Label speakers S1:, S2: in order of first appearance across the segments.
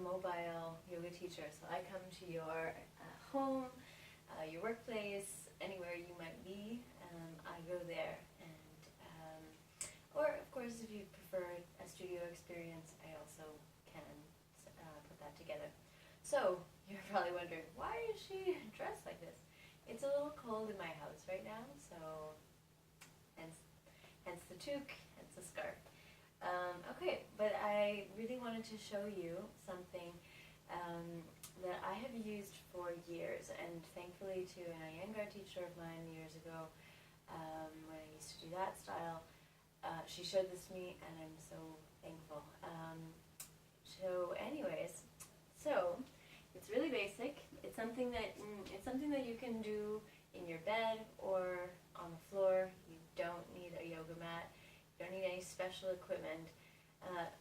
S1: mobile yoga teacher, so I come to your home, your workplace, anywhere you might be. I go there, and or of course, if you prefer a studio experience, I also can put that together. So you're probably wondering, why is she dressed like this? It's a little cold in my house right now, so hence the toque, hence the scarf. Okay, but I really wanted to show you something that I have used for years, and thankfully to an Iyengar teacher of mine years ago, when I used to do that style, she showed this to me, and I'm so thankful. So anyways, so it's really basic. It's something that you can do in your bed or on the floor. You don't need a yoga mat. You don't need any special equipment.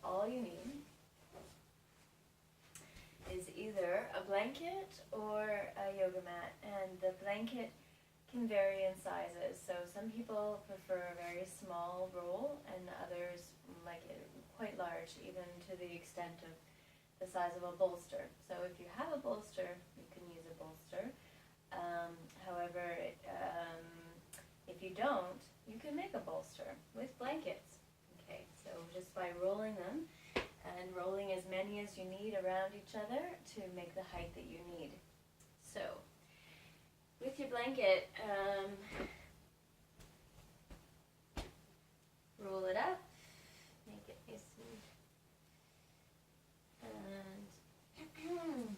S1: All you need is either a blanket or a yoga mat, and the blanket can vary in sizes. So some people prefer a very small roll, and others like it quite large, even to the extent of the size of a bolster. So if you have a bolster, you can use a bolster. However, if you don't, you can make a bolster with blankets. Okay, so just by rolling them, and rolling as many as you need around each other to make the height that you need. So, with your blanket, roll it up, make it nice and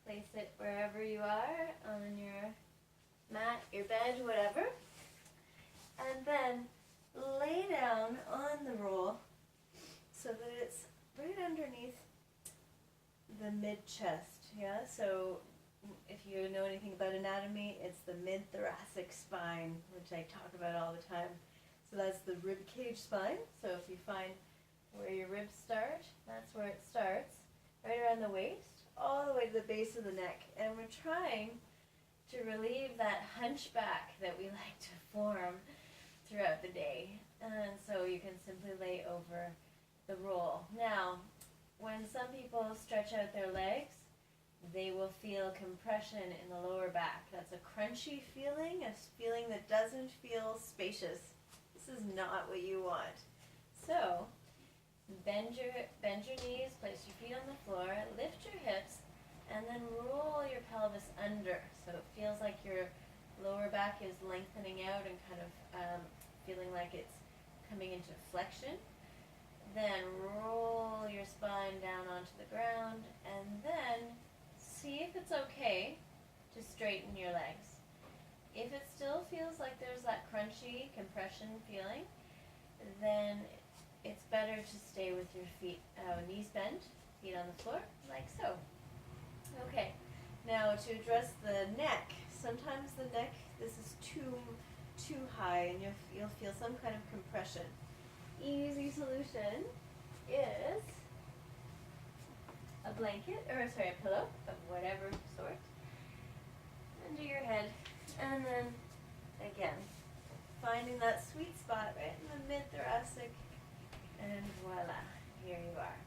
S1: place it wherever you are on your mat, your bed, whatever, and then lay down on the roll so that it's right underneath the mid-chest, yeah? So if you know anything about anatomy, it's the mid-thoracic spine, which I talk about all the time. So that's the rib cage spine. So if you find where your ribs start, that's where it starts, right around the waist, all the way to the base of the neck. And we're trying to relieve that hunchback that we like to form throughout the day. And so you can simply lay over the roll. Now, when some people stretch out their legs, they will feel compression in the lower back. That's a crunchy feeling, a feeling that doesn't feel spacious. This is not what you want. So, bend your knees, place your feet on the floor, lift your hips, and then roll your pelvis under. So it feels like your lower back is lengthening out and kind of feeling like it's coming into flexion. Then roll your spine down onto the ground, and then see if it's okay to straighten your legs. If it still feels like there's that crunchy compression feeling, then it's better to stay with your feet, knees bent, feet on the floor, like so. Okay, now to address the neck, sometimes the neck, this is too high, and you'll feel some kind of compression. Easy solution is a blanket, or sorry, a pillow of whatever sort under your head, and then again finding that sweet spot right in the mid-thoracic, and voila, here you are.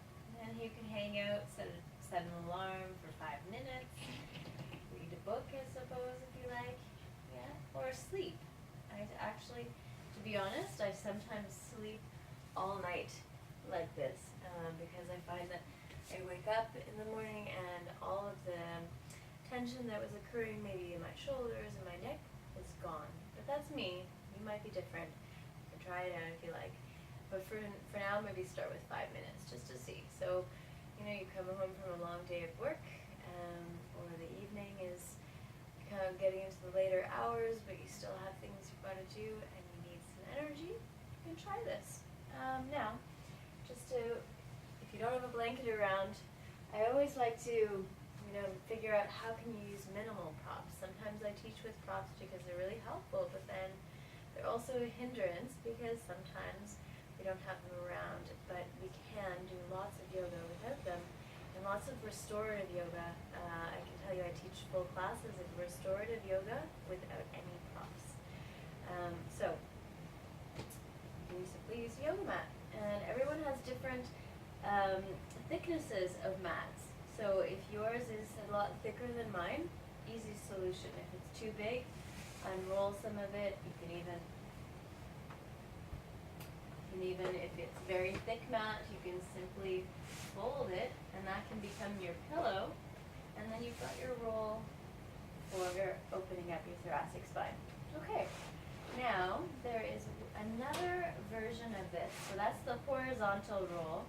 S1: And you can hang out, set an alarm for 5 minutes, read a book, I suppose, if you like, yeah, or sleep. I actually, to be honest, I sometimes sleep all night like this, because I find that I wake up in the morning and all of the tension that was occurring maybe in my shoulders and my neck is gone. But that's me. You might be different. You can try it out if you like. But for now, maybe start with 5 minutes just to see. So, you come home from a long day of work, or the evening is kind of getting into the later hours, but you still have things you've got to do and you need some energy, you can try this. Now, if you don't have a blanket around, I always like to, figure out how can you use minimal props. Sometimes I teach with props because they're really helpful, but then they're also a hindrance because sometimes we don't have them around, but we can do lots of yoga without them, and lots of restorative yoga. I can tell you I teach full classes of restorative yoga without any props. So, we use a yoga mat, and everyone has different thicknesses of mats. So if yours is a lot thicker than mine, easy solution. If it's too big, unroll some of it. You can even, if it's very thick mat, you can simply fold it, and that can become your pillow. And then you've got your roll for opening up your thoracic spine. Okay, now there is another version of this. So that's the horizontal roll.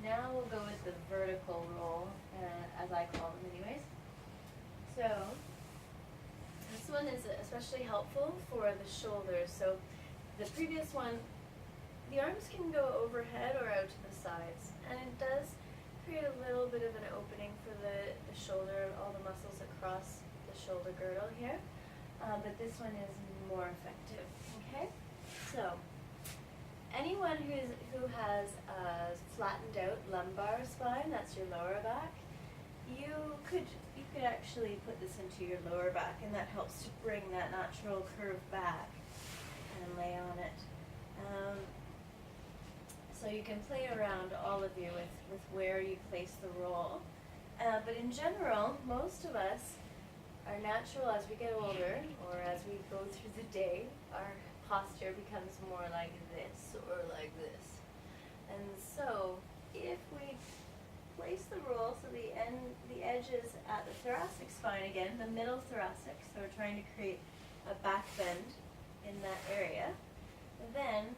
S1: Now we'll go with the vertical roll, as I call them anyways. So this one is especially helpful for the shoulders. So the previous one, the arms can go overhead or out to the sides, and it does create a little bit of an opening for the shoulder, all the muscles across the shoulder girdle here, but this one is more effective. Okay, so anyone who has a flattened out lumbar spine, that's your lower back, you could actually put this into your lower back, and that helps to bring that natural curve back and lay on it. So you can play around, all of you, with where you place the roll. But in general, most of us, our natural, as we get older, or as we go through the day, our posture becomes more like this or like this. And so if we place the roll so the edge is at the thoracic spine again, the middle thoracic, so we're trying to create a back bend in that area, then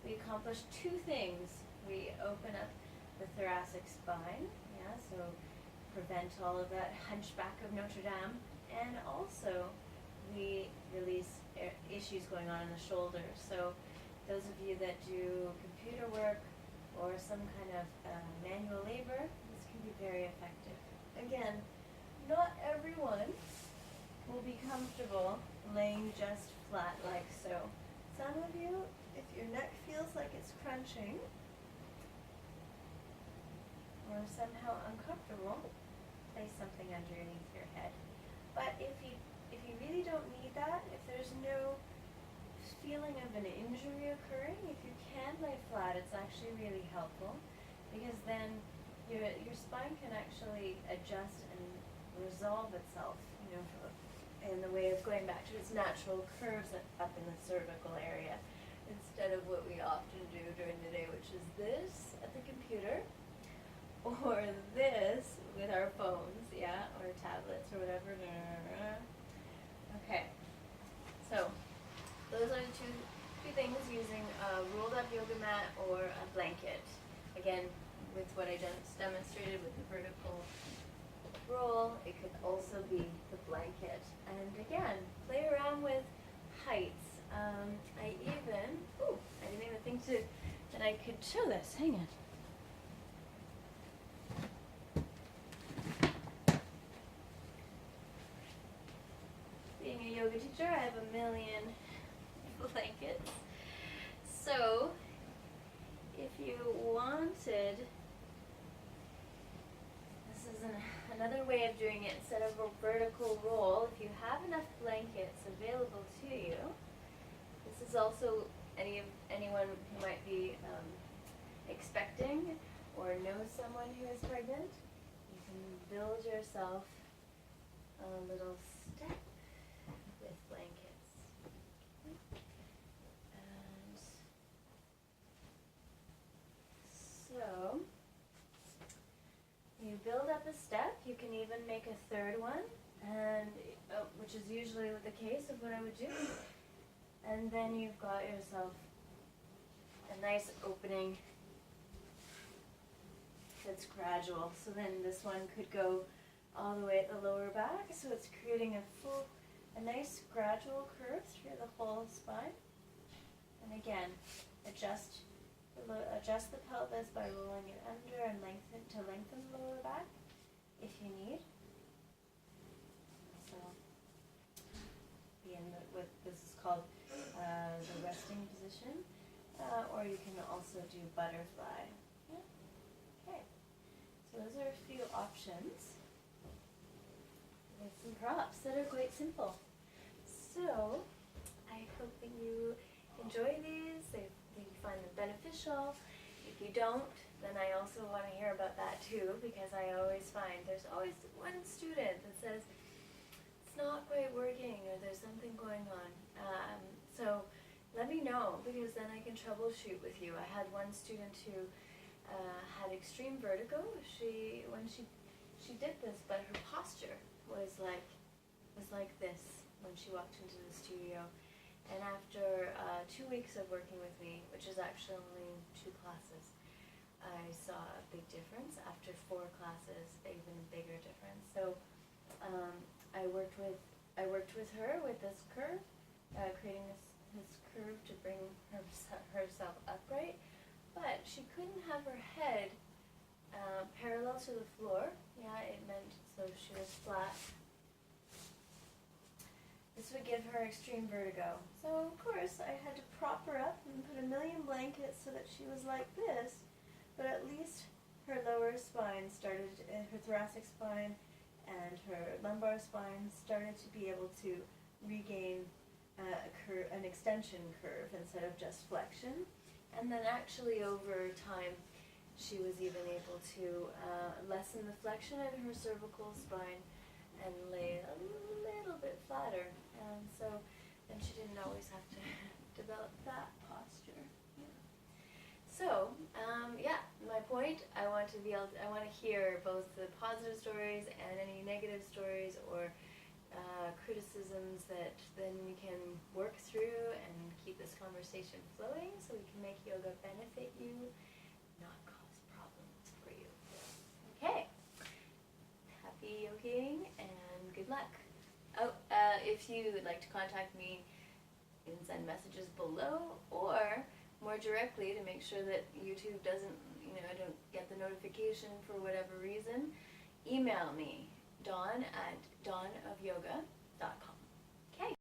S1: we accomplish two things. We open up the thoracic spine, yeah, so prevent all of that hunchback of Notre Dame, and also we release issues going on in the shoulders. So those of you that do computer work or some kind of manual labor, this can be very effective. Again, not everyone will be comfortable laying just flat like so. Some of you, if your neck feels like it's crunching or somehow uncomfortable, place something underneath your head. But if you really don't need that, if there's no feeling of an injury occurring, if you can lay flat, it's actually really helpful, because then your spine can actually adjust and resolve itself, in the way of going back to its natural curves up in the cervical area, instead of what we often do during the day, which is this at the computer, or this with our phones, yeah, or tablets or whatever. Okay, so those are the two things, using a rolled up yoga mat or a blanket. Again, with what I just demonstrated with the vertical roll, it could also be the blanket. And again, play around with heights. I didn't even think that I could show this. Hang on. Being a yoga teacher, I have a million blankets. So if you wanted, this is another way of doing it. Instead of a vertical roll, if you have enough blankets available to you, this is also anyone who might be expecting or knows someone who is pregnant, you can build yourself a little step with blankets. And so you build up a step. You can even make a third one, and which is usually the case of what I would do. And then you've got yourself a nice opening that's gradual. So then this one could go all the way at the lower back, so it's creating a nice gradual curve through the whole spine. And again, adjust the pelvis by rolling it under and lengthen the lower back if you need. So be in this is called the resting position, or you can also do butterfly. Yeah. Okay, so those are a few options with some props that are quite simple. So I hope that you enjoy these, that you find them beneficial. If you don't, then I also want to hear about that too, because I always find there's always one student that says, it's not quite working, or there's something going on. So let me know, because then I can troubleshoot with you. I had one student who had extreme vertigo. When she did this, but her posture was like this when she walked into the studio. And after 2 weeks of working with me, which is actually only 2 classes, I saw a big difference. After 4 classes, even bigger difference. So I worked with her with this curve, creating this curve to bring herself upright, but she couldn't have her head parallel to the floor. Yeah, it meant so she was flat. This would give her extreme vertigo. So of course I had to prop her up and put a million blankets so that she was like this, but at least her lower spine started, her thoracic spine and her lumbar spine started to be able to regain an extension curve instead of just flexion. And then actually over time, she was even able to lessen the flexion in her cervical spine and lay a little bit flatter. And so then she didn't always have to develop that posture. Yeah. So, yeah, my point, I want to hear both the positive stories and any negative stories or criticisms that then we can work through and keep this conversation flowing so we can make yoga benefit you, not cause problems for you. Okay. Happy yogaing and good luck. Oh, if you would like to contact me, you can send messages below, or more directly to make sure that YouTube doesn't, I don't get the notification for whatever reason, email me, Dawn at dawnofyoga.com.